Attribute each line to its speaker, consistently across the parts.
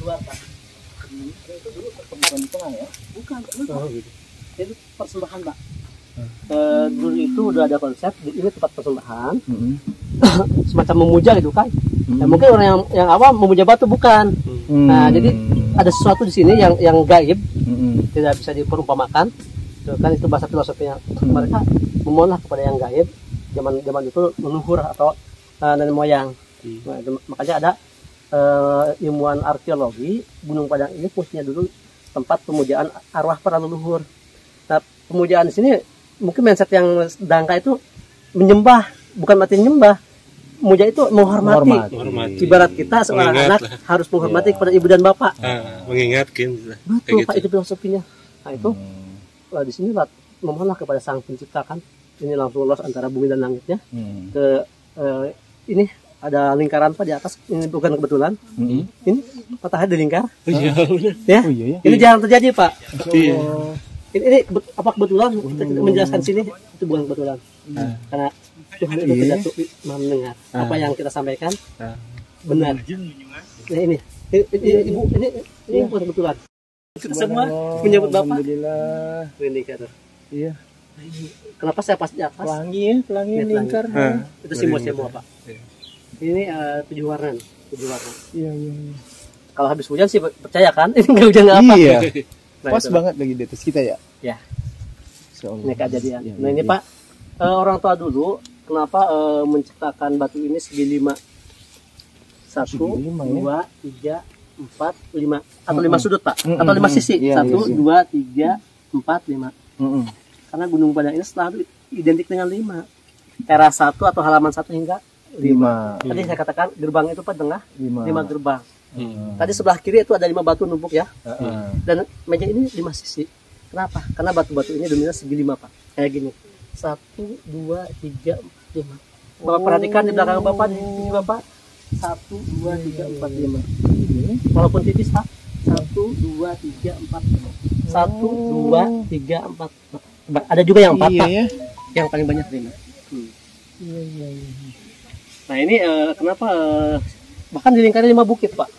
Speaker 1: keluar Pak. Itu dulu pertemuan di tengah ya? Bukan. Gitu. Itu persembahan Pak. Dulu itu udah ada konsep ini tempat persembahan. Semacam memuja gitu kan. Ya, mungkin orang yang awam memuja batu bukan. Nah, jadi ada sesuatu di sini yang gaib, tidak bisa diperumpamakan. Itu kan itu bahasa filosofinya. Mereka memohonlah kepada yang gaib. Zaman itu leluhur atau nenek moyang. Nah, makanya ada ilmuwan arkeologi Gunung Padang ini fungsinya dulu tempat pemujaan arwah para leluhur. Nah, pemujaan di sini mungkin mindset yang dangka itu menyembah, bukan mati nyembah. Muja itu menghormati. Ibarat kita seorang anak harus menghormati kepada ibu dan bapak.
Speaker 2: Mengingatkan.
Speaker 1: Betul
Speaker 2: gitu.
Speaker 1: Pak, itu filosofinya. Nah itu di sini memohonlah kepada Sang Pencipta kan. Ini langsung lolos antara bumi dan langitnya. Ke ini ada lingkaran Pak di atas. Ini bukan kebetulan. Ini matahari di lingkar. Ya. Ini jarang terjadi Pak. Ini apa kebetulan kita tidak menjelaskan sini itu bukan kebetulan. Karena Tuhan itu tidak mendengar apa yang kita sampaikan benar. Nah, ini ibu ini bukan kebetulan. Kita semua menyebut Bapak. Alhamdulillah. Indikator. Iya. Kenapa saya pas di atas? Pelangi lingkar. Itu simbol-simbol Pak. Ini 7 warna. Iya. Kalau habis hujan sih percaya kan? Ini nggak hujan nggak apa.
Speaker 3: Iya.
Speaker 1: Nah,
Speaker 3: pas banget lagi di atas kita ya.
Speaker 1: Ya. Ini kejadian. Nah ini Pak, orang tua dulu kenapa menciptakan batu ini segi 5? 1, 2, 3, 4, 5 atau 5 sudut Pak? Atau 5 sisi? 1, 2, 3, 4, 5. Karena Gunung Padang ini selalu identik dengan 5. Era 1 atau halaman 1 hingga 5. Tadi saya katakan gerbang itu Pak tengah 5 gerbang. Tadi sebelah kiri itu ada 5 batu numpuk ya. Dan meja ini 5 sisi. Kenapa? Karena batu-batu ini dominan segi 5 Pak. Kayak gini. 1, 2, 3, 5. Bapak perhatikan di belakang Bapak, di sini Bapak. 1, 2, 3, 4, 5. Walaupun tipis Pak. 1, 2, 3, 4, 5. 1, 2, 3, 4. Ada juga yang 4 Pak. Yang paling banyak 5. Nah ini kenapa bahkan dilingkari 5 bukit Pak.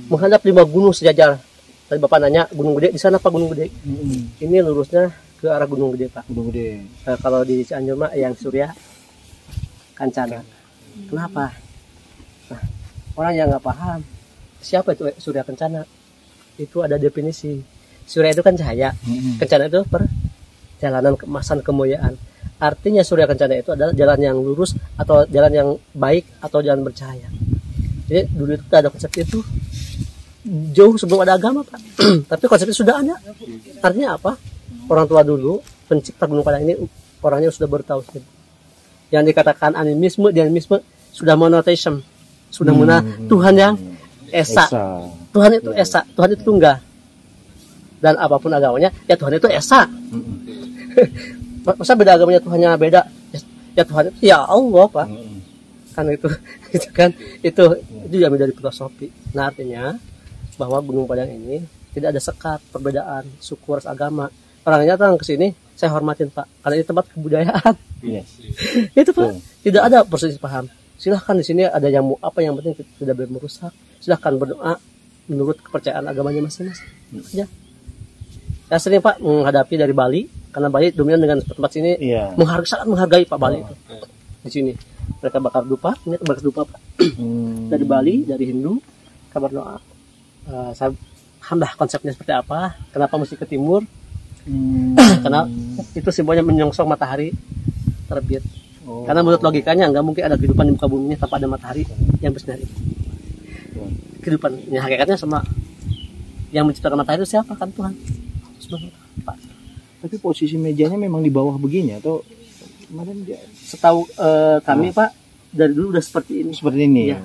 Speaker 1: Menghadap 5 gunung sejajar. Tadi Bapak nanya Gunung Gede, di sana Pak Gunung Gede. Ini lurusnya ke arah Gunung Gede Pak. Gunung Gede. Kalau di Cianjur mah yang Surya Kencana. Kenapa? Nah, orang yang nggak paham siapa itu Surya Kencana? Itu ada definisi. Surya itu kan cahaya, Kencana itu perjalanan keemasan kemuliaan. Artinya Surya Kencana itu adalah jalan yang lurus atau jalan yang baik atau jalan bercahaya. Jadi dulu itu ada konsep itu jauh sebelum ada agama Pak. Tapi konsepnya sudah ada. Artinya apa? Orang tua dulu pencipta Gunung Padang ini orangnya sudah bertauhid. Yang dikatakan animisme, dinamisme sudah monotheism. Sudah Tuhan yang esa. Tuhan itu esa, Tuhan itu tunggal. Dan apapun agamanya, ya Tuhan itu esa. Masa beda agamanya Tuhannya beda? Ya Tuhan itu ya Allah Pak. Kan itu itu diambil dari filosofi. Nah artinya bahwa Gunung Padang ini tidak ada sekat perbedaan suku ras agama. Orangnya datang ke sini saya hormatin Pak karena ini tempat kebudayaan. Itu Pak tidak ada perselisih paham. Silahkan di sini ada yang mau apa, yang penting tidak boleh merusak. Silahkan berdoa menurut kepercayaan agamanya masing-masing. Ya. Saya sering Pak menghadapi dari Bali karena Bali dominan dengan tempat sini sangat menghargai Pak Bali itu. Di sini mereka bakar dupa, ini bakar dupa Pak. Dari Bali, dari Hindu kabar doa. Saya paham konsepnya seperti apa, kenapa mesti ke timur. Karena itu simbolnya menyongsong matahari terbit. Karena menurut logikanya nggak mungkin ada kehidupan di muka bumi tanpa ada matahari yang bersinar. Kehidupan yang hakikatnya sama yang menciptakan matahari itu siapa? Kan Tuhan. Pak.
Speaker 3: Tapi posisi mejanya memang di bawah begini atau kemarin dia
Speaker 1: setahu kami Pak dari dulu udah seperti ini.
Speaker 3: Seperti ini ya.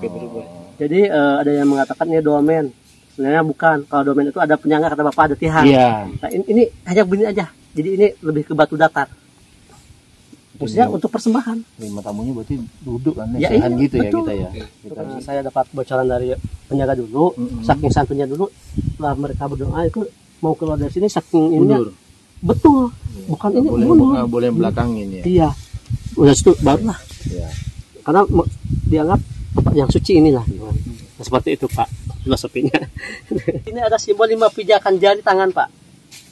Speaker 1: Jadi ada yang mengatakan ini domain. Sebenarnya bukan. Kalau domain itu ada penyangga, kata Bapak ada tiang. Nah, ini hanya begini aja. Jadi ini lebih ke batu datar. Maksudnya untuk persembahan.
Speaker 3: 5 tamunya berarti duduk kan
Speaker 1: ya,
Speaker 3: gitu
Speaker 1: betul.
Speaker 3: Ya kita ya.
Speaker 1: Saya dapat bocoran dari penjaga dulu, saking santunya dulu, setelah mereka berdoa itu mau keluar dari sini saking ini. Betul. Bukan ini mundur.
Speaker 3: Boleh belakangin ya.
Speaker 1: Iya. Udah situ barulah. Iya. Karena dianggap yang suci inilah. Nah, seperti itu Pak. filosofinya. Ini ada simbol 5 pijakan jari tangan Pak.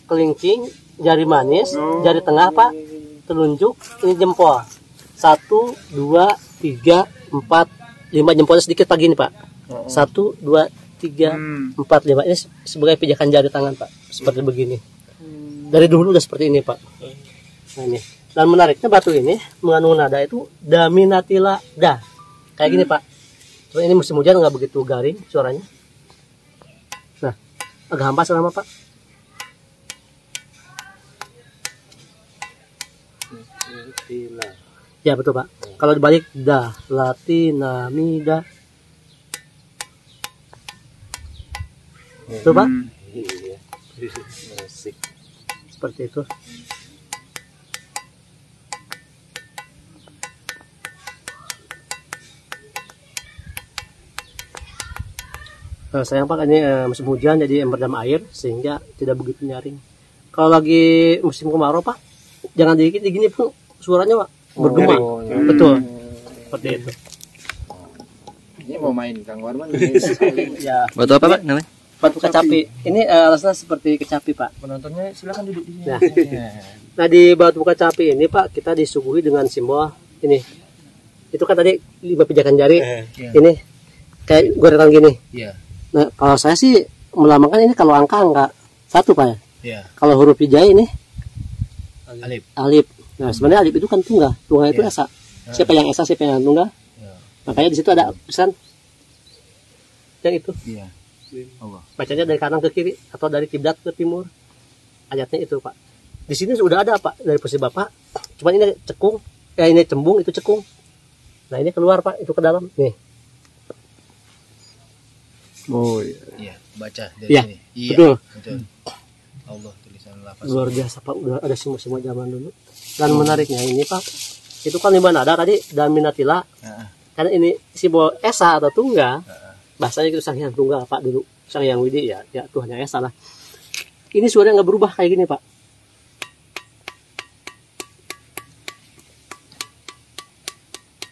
Speaker 1: Kelingking, jari manis, jari tengah Pak, telunjuk, ini jempol. 1, 2, 3, 4, 5 jempolnya sedikit pagi ini Pak. 1, 2, 3, 4, 5 ini sebagai pijakan jari tangan Pak. Seperti begini. Dari dulu udah seperti ini Pak. Nah, ini. Dan menariknya batu ini mengandung nada itu daminatila da. Kayak gini Pak. Cuma ini musim hujan nggak begitu garing suaranya. Nah, agak hampas lama Pak. Ya betul Pak. Kalau dibalik da, latina, mi, da. Betul Pak? Seperti itu. Sayang Pak, ini musim hujan jadi merendam air sehingga tidak begitu nyaring. Kalau lagi musim kemarau Pak, jangan dikit gini pun suaranya Pak bergema. Betul. Seperti itu.
Speaker 3: Ini mau main Kang Warman.
Speaker 1: Ya.
Speaker 2: Batu apa Pak namanya?
Speaker 1: Batu kecapi. Ini rasanya seperti kecapi Pak.
Speaker 3: Penontonnya silakan duduk di sini.
Speaker 1: Nah di batu kecapi ini Pak kita disuguhi dengan simbol ini. Itu kan tadi 5 pijakan jari. Ini kayak goresan gini.
Speaker 3: Iya.
Speaker 1: Nah, kalau saya sih melambangkan ini kalau angka enggak 1 Pak ya.
Speaker 3: Iya.
Speaker 1: Kalau huruf hijai ini
Speaker 3: Alif.
Speaker 1: alif. Nah, sebenarnya alif itu kan tunggal. Tunggal itu esa. Siapa yang esa, siapa yang tunggal? Makanya di situ ada pesan yang itu.
Speaker 3: Iya. Allah.
Speaker 1: Bacanya dari kanan ke kiri atau dari kiblat ke timur. Ayatnya itu, Pak. Di sini sudah ada, Pak, dari posisi Bapak. Cuman ini cekung, ini cembung, itu cekung. Nah, ini keluar, Pak, itu ke dalam. Nih.
Speaker 3: Oh iya.
Speaker 2: Iya, baca dari
Speaker 1: Iya,
Speaker 2: sini. Iya,
Speaker 1: betul.
Speaker 2: betul. Allah tulisan lafaz.
Speaker 1: Luar biasa Pak, udah ada semua zaman dulu. Dan menariknya ini Pak, itu kan 5 nada tadi dan minatila. Karena ini simbol esa atau tunggal. Bahasanya itu sang hyang tunggal Pak dulu. Sang hyang widi ya Tuhannya esa lah. Ini suaranya nggak berubah kayak gini Pak.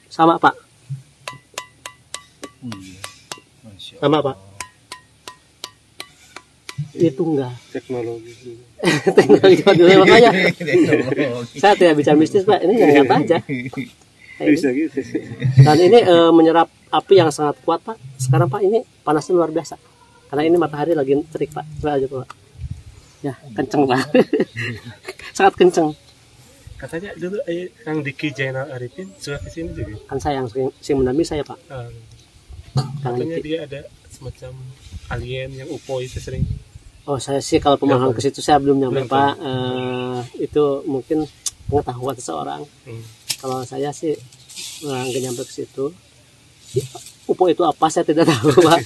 Speaker 1: Sama Pak. Sama Pak. Ini tunggal.
Speaker 4: Teknologi.
Speaker 1: Teknologi dulu makanya. Saya tidak bicara mistis Pak, ini yang nyata aja.
Speaker 4: Bisa gitu.
Speaker 1: Dan ini menyerap api yang sangat kuat Pak. Sekarang Pak ini panasnya luar biasa. Karena ini matahari lagi terik Pak. Coba aja Pak. Ya kenceng Pak. Sangat kenceng.
Speaker 4: Katanya dulu yang Diki Jainal Arifin sudah ke sini juga.
Speaker 1: Kan saya yang sering mendampingi saya Pak.
Speaker 4: Katanya dia ada semacam alien yang UFO itu sering.
Speaker 1: Oh saya sih kalau pemahaman ke situ saya belum nyampe Pak. Itu mungkin pengetahuan seseorang. Kalau saya sih nggak nyampe ke situ. UFO itu apa saya tidak tahu Pak.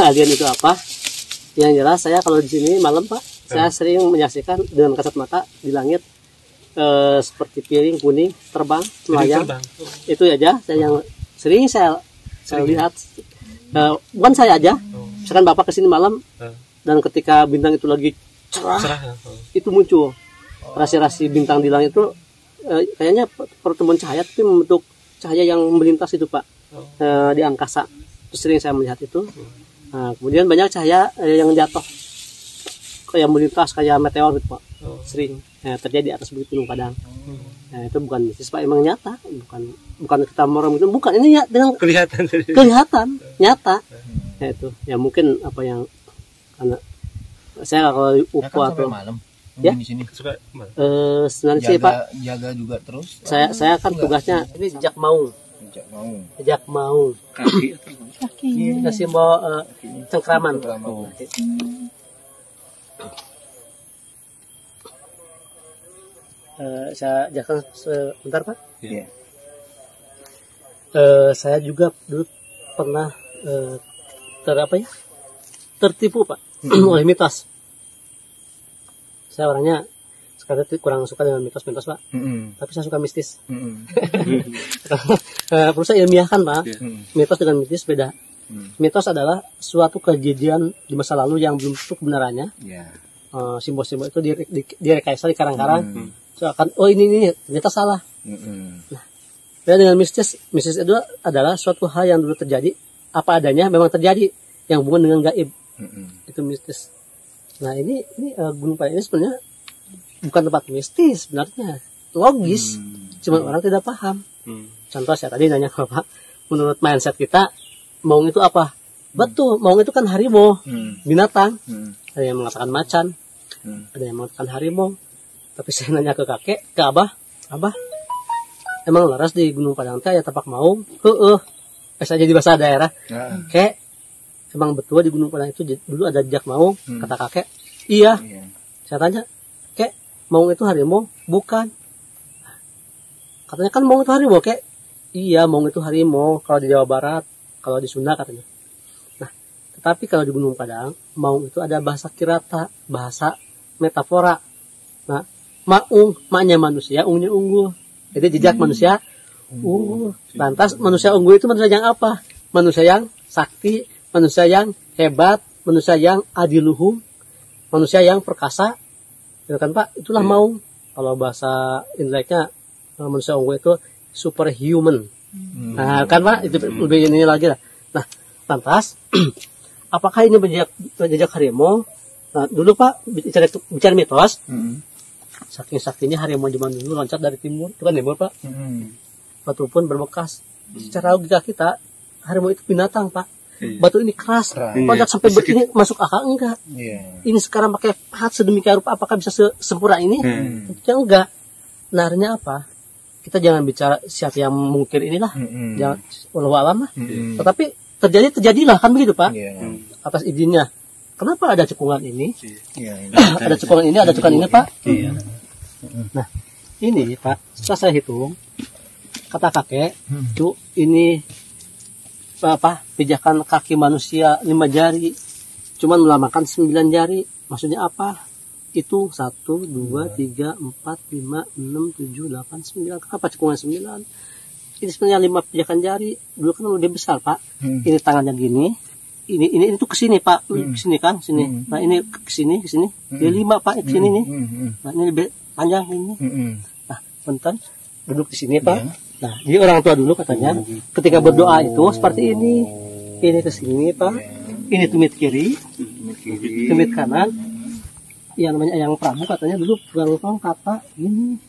Speaker 1: Alien itu apa? Yang jelas saya kalau di sini malam Pak, saya sering menyaksikan dengan kasat mata di langit seperti piring kuning terbang melayang. Itu aja saya yang sering saya lihat. Bukan saya aja. Misalkan Bapak kesini malam dan ketika bintang itu lagi cerah. Itu muncul rasi-rasi bintang di langit itu kayaknya pertemuan cahaya tapi membentuk cahaya yang melintas itu Pak di angkasa. Itu sering saya melihat itu. Kemudian banyak cahaya yang jatuh kayak melintas kayak meteor gitu Pak. Sering terjadi di atas bukit Gunung Padang. Itu bukan mistis Pak, emang nyata, bukan kita morong itu, bukan ini ya dengan kelihatan nyata. Itu ya mungkin apa yang karena saya kalau UFO atau
Speaker 3: malam
Speaker 1: ya
Speaker 3: di sini
Speaker 4: Suka
Speaker 1: sebenarnya sih Pak,
Speaker 3: jaga juga terus.
Speaker 1: saya kan tugasnya ini jejak maung. Jejak maung. Kaki. Ini simbol cengkraman. Saya jelaskan sebentar Pak.
Speaker 3: Iya.
Speaker 1: Saya juga dulu pernah tertipu Pak oleh mitos. Saya orangnya sekarang kurang suka dengan mitos-mitos Pak, tapi saya suka mistis. Perlu saya ilmiahkan Pak. Mitos dengan mistis beda. Mitos adalah suatu kejadian di masa lalu yang belum tentu kebenarannya. Simbol-simbol itu direkayasa di karang-karang. Akan ini ternyata salah. Nah, beda dengan mistis itu adalah suatu hal yang dulu terjadi apa adanya memang terjadi, yang hubungan dengan gaib. Itu mistis. Nah ini Gunung Padang ini sebenarnya bukan tempat mistis sebenarnya, logis, cuma orang tidak paham. Contoh saya tadi nanya ke Bapak, menurut mindset kita maung itu apa? Betul, maung itu kan harimau, binatang. Ada yang mengatakan macan, ada yang mengatakan harimau. Tapi saya nanya ke kakek, ke abah, emang laras di Gunung Padang teh ya tapak maung? Saja di bahasa daerah. Kek, emang betul di Gunung Padang itu dulu ada jejak maung? Kata kakek, iya. Saya tanya, kek, maung itu harimau? Bukan. Katanya kan maung itu harimau, kek. Iya, maung itu harimau kalau di Jawa Barat, kalau di Sunda katanya. Nah, tetapi kalau di Gunung Padang, maung itu ada bahasa kirata, bahasa metafora. Nah, maung, maknya manusia, ungnya unggul. Jadi jejak manusia, unggul. Lantas manusia unggul itu manusia yang apa? Manusia yang sakti, manusia yang hebat, manusia yang adiluhung, manusia yang perkasa. Ya kan Pak? Itulah maung. Kalau bahasa inteleknya manusia unggul itu superhuman. Nah, kan Pak? Itu lebih ini lagi lah. Nah, lantas apakah ini jejak harimau? Nah, dulu Pak bicara mitos. Saking saktinya harimau zaman dulu loncat dari timur, itu kan timur Pak. Batu pun berbekas. Secara logika kita, harimau itu binatang Pak. Batu ini keras, loncat sampai begini masuk akal enggak? Ini sekarang pakai pahat sedemikian rupa, apakah bisa sempurna ini? Tentunya enggak. Narnya apa? Kita jangan bicara siapa yang mungkir inilah, jangan walau alam lah. Tetapi terjadilah kan begitu Pak? Atas izinnya. Kenapa ada cekungan ini? Ada cekungan ini, ada cekungan ini Pak. Nah, ini Pak, setelah saya hitung, kata kakek, Cuk, ini apa? Pijakan kaki manusia 5 jari, cuman melambangkan 9 jari. Maksudnya apa? Itu 1, 2, 3, 4, 5, 6, 7, 8, 9. Kenapa cekungan 9? Ini sebenarnya 5 pijakan jari. Dulu kan lebih besar Pak. Ini tangannya gini. Ini tuh kesini Pak, kesini kan, sini. Nah ini kesini. Dia 5 Pak, kesini nih. Nah ini lebih panjang ini. Nah, punten duduk di sini Pak. Nah, jadi orang tua dulu katanya, ketika berdoa itu seperti ini. Ini kesini Pak. Ini tumit kiri, tumit kanan. Yang namanya Ayang Prabu katanya dulu pegang kata gini.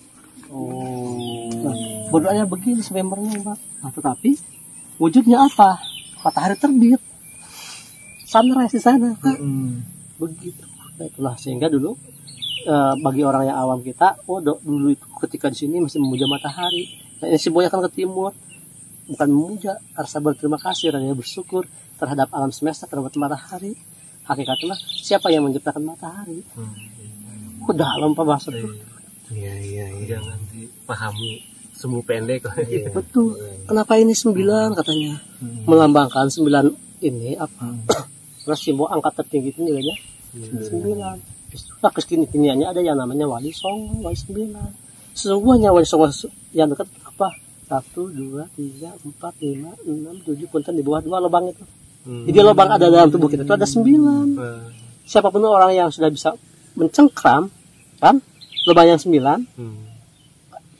Speaker 1: Nah, berdoanya begini sampai merengek Pak. Nah, tetapi wujudnya apa? Matahari terbit. Sunrise di sana, Kak. Begitu. Nah, itulah sehingga dulu bagi orang yang awam kita, dulu itu ketika di sini masih memuja matahari. Nah, ini simbolnya kan ke timur. Bukan memuja, rasa berterima kasih, rasa bersyukur terhadap alam semesta, terhadap matahari. Hakikatnya siapa yang menciptakan matahari? Dalam Pak bahasa itu.
Speaker 4: Iya. Jangan dipahami semu pendek.
Speaker 1: Betul. Kenapa ini 9 katanya? Melambangkan 9 ini apa? Terus simbol angka tertinggi itu nilainya 9. Nah, kekiniannya ada yang namanya Wali Songo, Wali 9. Sesungguhnya Wali Songo yang dekat apa? 1, 2, 3, 4, 5, 6, 7, punten di bawah 2 lubang itu. Jadi lubang ada dalam tubuh kita itu ada 9. Siapapun orang yang sudah bisa mencengkram, kan? Lubang yang 9.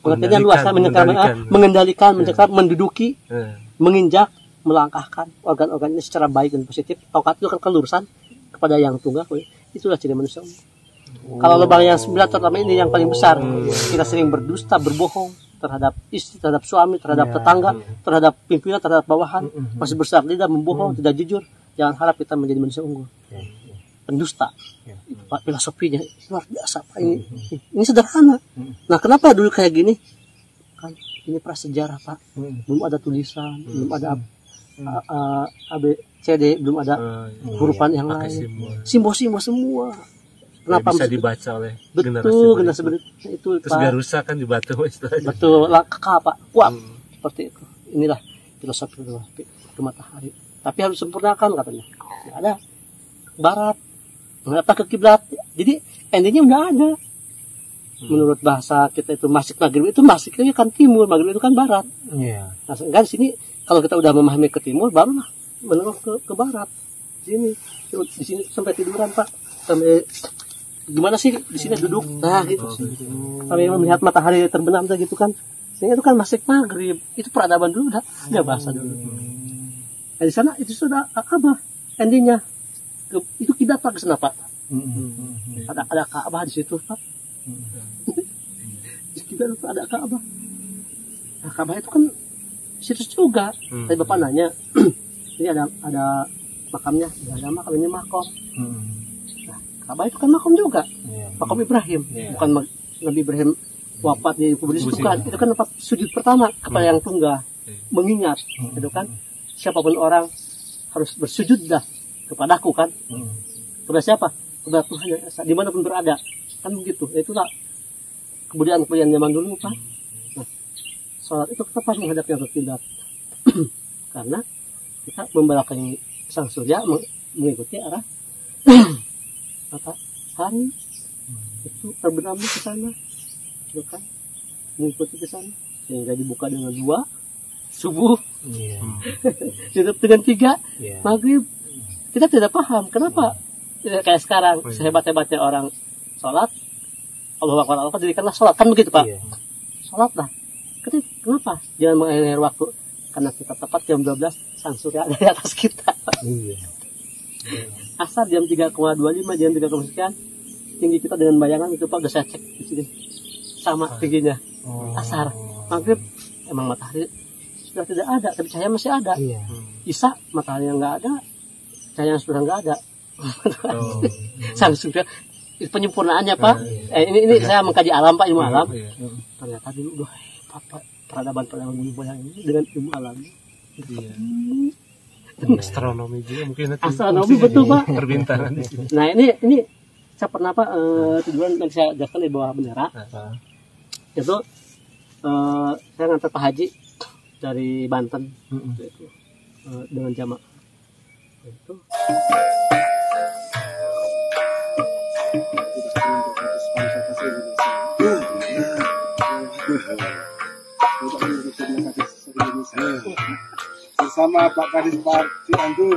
Speaker 1: Pengertiannya luas, mengendalikan, mencengkram, menduduki, menginjak, melangkahkan organ-organnya secara baik dan positif. Tongkat itu kan kelurusan kepada yang tunggal. Itulah ciri manusia. Kalau lubang yang 9 terutama ini yang paling besar, kita sering berdusta, berbohong terhadap istri, terhadap suami, terhadap tetangga, terhadap pimpinan, terhadap bawahan, masih besar lidah, membohong, tidak jujur. Jangan harap kita menjadi manusia unggul. Pendusta. Itu Pak, filosofinya luar biasa Pak ini. Ini sederhana. Nah, kenapa dulu kayak gini? Kan ini prasejarah Pak. Belum ada tulisan, belum ada ABCD, belum ada hurufan yang lain. Simbol-simbol semua.
Speaker 4: Kenapa bisa dibaca oleh
Speaker 1: generasi itu
Speaker 4: terus
Speaker 1: Pak.
Speaker 4: gak rusak kan di batu istilahnya.
Speaker 1: Betul, kekal Pak, kuat seperti itu. Inilah filosofi ke matahari. Tapi harus sempurnakan katanya. Nggak ada barat, nggak ada ke kiblat. Jadi endingnya udah ada. Menurut bahasa kita itu masjid maghrib itu masjidnya kan timur, maghrib itu kan barat. Nah, kan sini kalau kita udah memahami ke timur, barulah menurut ke barat. Di sini sampai tiduran Pak, sampai gimana sih di sini duduk, nah gitu. Sampai melihat matahari terbenam gitu kan. Sehingga itu kan masjid maghrib, itu peradaban dulu, ada bahasa dulu. Nah, di sana itu sudah Ka'bah. endingnya itu kiblat Pak ke sana Pak. Ada Ka'bah di situ Pak. Di kiblat itu ada Ka'bah. Nah, Ka'bah itu kan situs juga. Tadi Bapak nanya, ini ada makamnya, ada makamnya makom. Nah, Ka'bah itu kan makom juga. Makom Ibrahim, bukan Nabi Ibrahim wafat di kubur bukan. Itu kan tempat sujud pertama kepada yang tunggal. Mengingat, itu kan siapapun orang harus bersujud dah kepadaku kan. Kepada siapa? Kepada Tuhan yang esa, dimanapun berada. Kan begitu. Itulah kemudian zaman dulu Pak. Nah, sholat itu kita pas menghadapnya ke kiblat. Karena kita membelakangi sang surya mengikuti arah matahari itu terbenam ke sana, gitu kan? Mengikuti ke sana sehingga dibuka dengan 2 subuh, tutup dengan 3 maghrib. Kita tidak paham kenapa kayak sekarang sehebat-hebatnya orang sholat, Allahu Akbar, Allahu Akbar, jadikanlah sholat kan begitu Pak. Sholat lah. Kenapa? Jangan mengakhiri waktu. Karena kita tepat jam 12 sang surya ada di atas kita. Asar jam 3,25, jam 3, sekian. Tinggi kita dengan bayangan itu Pak udah saya cek di sini. Sama tingginya. Asar. Maghrib emang matahari sudah tidak ada, tapi cahaya masih ada. Isya matahari yang nggak ada, cahaya sudah nggak ada. Sang surya penyempurnaannya Pak. Ini saya mengkaji alam Pak, ilmu alam. Ternyata dulu peradaban moyang ini dengan ilmu alam.
Speaker 4: Astronomi juga mungkin.
Speaker 1: Astronomi betul Pak.
Speaker 4: Perbintangan di sini.
Speaker 1: Nah ini saya pernah Pak tujuan yang saya jelaskan di bawah bendera. Itu saya ngantar Pak Haji dari Banten itu, dengan jamaah. Itu
Speaker 5: bersama Pak Kadis Parti Cianjur.